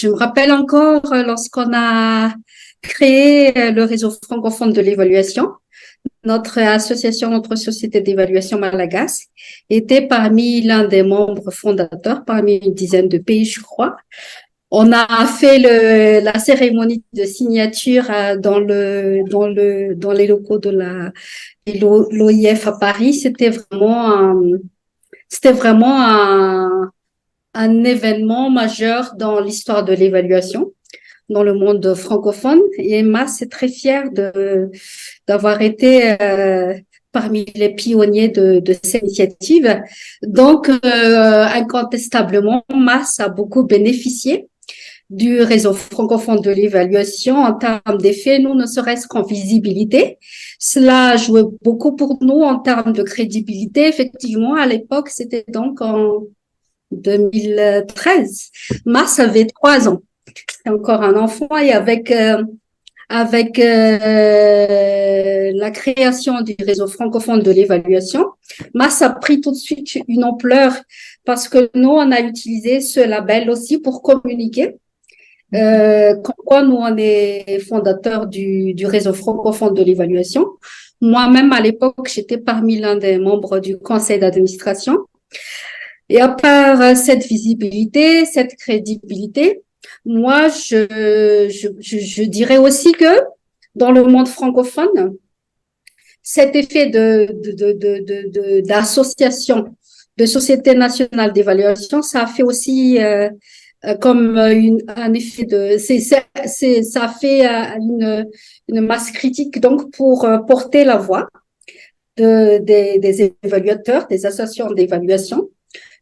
Je me rappelle encore lorsqu'on a créé le réseau francophone de l'évaluation. Notre association, notre société d'évaluation Malagasy, était parmi l'un des membres fondateurs, parmi une dizaine de pays, je crois. On a fait la cérémonie de signature dans les locaux de l'OIF à Paris. C'était vraiment un événement majeur dans l'histoire de l'évaluation dans le monde francophone. Et Mas est très fière d'avoir été parmi les pionniers de cette initiative. Donc, incontestablement, Mas a beaucoup bénéficié du réseau francophone de l'évaluation en termes d'effets, nous, ne serait-ce qu'en visibilité. Cela jouait beaucoup pour nous en termes de crédibilité. Effectivement, à l'époque, c'était donc en 2013. Mars avait 3 ans. C'est encore un enfant et avec la création du réseau francophone de l'évaluation, Mars a pris tout de suite une ampleur parce que nous, on a utilisé ce label aussi pour communiquer. Comme quoi, nous, on est fondateurs du réseau francophone de l'évaluation. Moi-même, à l'époque, j'étais parmi l'un des membres du conseil d'administration. Et à part cette visibilité, cette crédibilité, moi, je dirais aussi que dans le monde francophone, cet effet d'association, de Société nationale d'évaluation, ça a fait aussi comme un effet ça a fait une masse critique donc pour porter la voix des évaluateurs, des associations d'évaluation.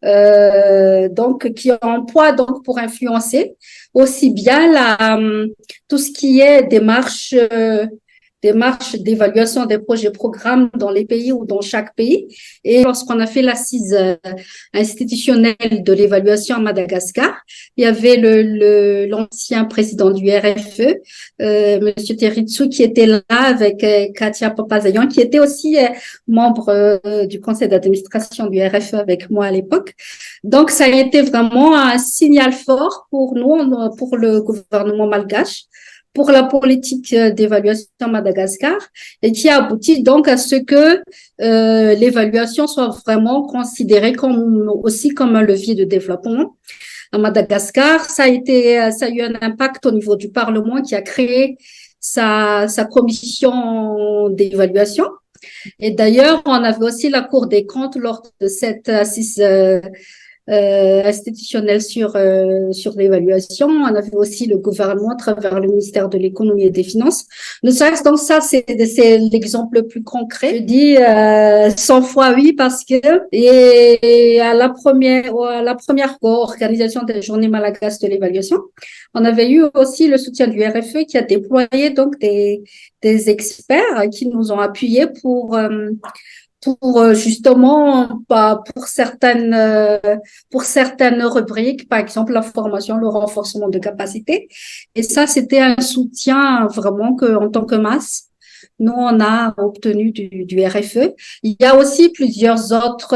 Donc qui ont un poids donc pour influencer aussi bien tout ce qui est démarche d'évaluation des projets programmes dans les pays ou dans chaque pays. Et lorsqu'on a fait l'assise institutionnelle de l'évaluation à Madagascar, il y avait l'ancien président du RFE, Monsieur Teritsu, qui était là avec Katia Papazayan, qui était aussi membre du conseil d'administration du RFE avec moi à l'époque. Donc, ça a été vraiment un signal fort pour nous, pour le gouvernement malgache, pour la politique d'évaluation à Madagascar et qui a abouti donc à ce que l'évaluation soit vraiment considérée aussi comme un levier de développement. À Madagascar, ça a eu un impact au niveau du Parlement qui a créé sa commission d'évaluation. Et d'ailleurs, on avait aussi la Cour des comptes lors de cette assise institutionnelle sur l'évaluation. On avait aussi le gouvernement à travers le ministère de l'économie et des finances. Donc ça, c'est l'exemple le plus concret. Je dis 100 fois oui parce que et à la première organisation des journées malagasy de l'évaluation, on avait eu aussi le soutien du RFE qui a déployé donc des experts qui nous ont appuyés pour justement pour certaines rubriques, par exemple la formation, le renforcement de capacité. Et ça, c'était un soutien vraiment que en tant que masse, nous on a obtenu du RFE. Il y a aussi plusieurs autres,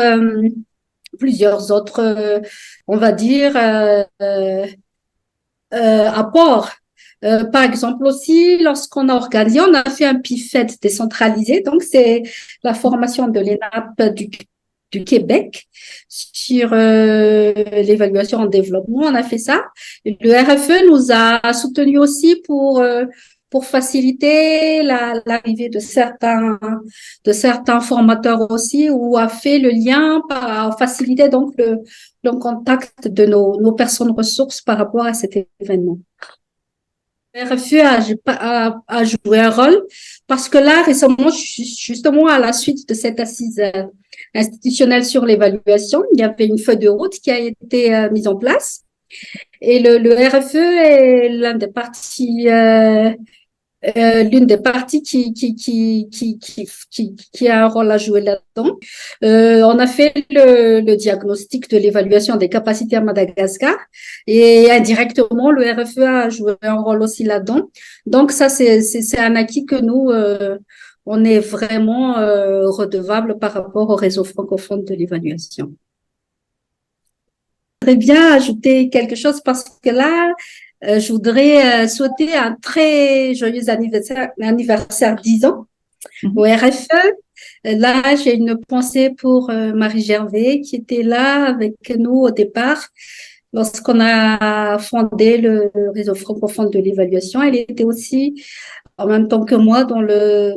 on va dire, apports. Par exemple aussi, lorsqu'on a organisé, on a fait un PIFED décentralisé, donc c'est la formation de l'ENAP du Québec sur l'évaluation en développement. On a fait ça. Le RFE nous a soutenu aussi pour faciliter l'arrivée de certains formateurs aussi, ou a fait le lien, a facilité donc le contact de nos personnes ressources par rapport à cet événement. Le RFE a joué un rôle parce que là, récemment, justement, à la suite de cette assise institutionnelle sur l'évaluation, il y avait une feuille de route qui a été mise en place. Et le RFE est l'une des parties qui a un rôle à jouer là-dedans. On a fait le diagnostic de l'évaluation des capacités à Madagascar et indirectement, le RFE a joué un rôle aussi là-dedans. Donc ça, c'est un acquis que nous, on est vraiment redevable par rapport au réseau francophone de l'évaluation. Je voudrais bien ajouter quelque chose parce que là, Je voudrais souhaiter un très joyeux anniversaire 10 ans au Mhm. RFE. Là, j'ai une pensée pour Marie Gervais qui était là avec nous au départ lorsqu'on a fondé le réseau francophone de l'évaluation. Elle était aussi, en même temps que moi,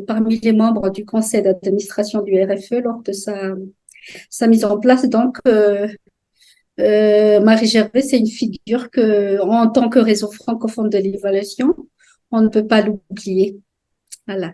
parmi les membres du conseil d'administration du RFE lors de sa mise en place. Donc, Marie Gervais, c'est une figure que, en tant que réseau francophone de l'évaluation, on ne peut pas l'oublier. Voilà.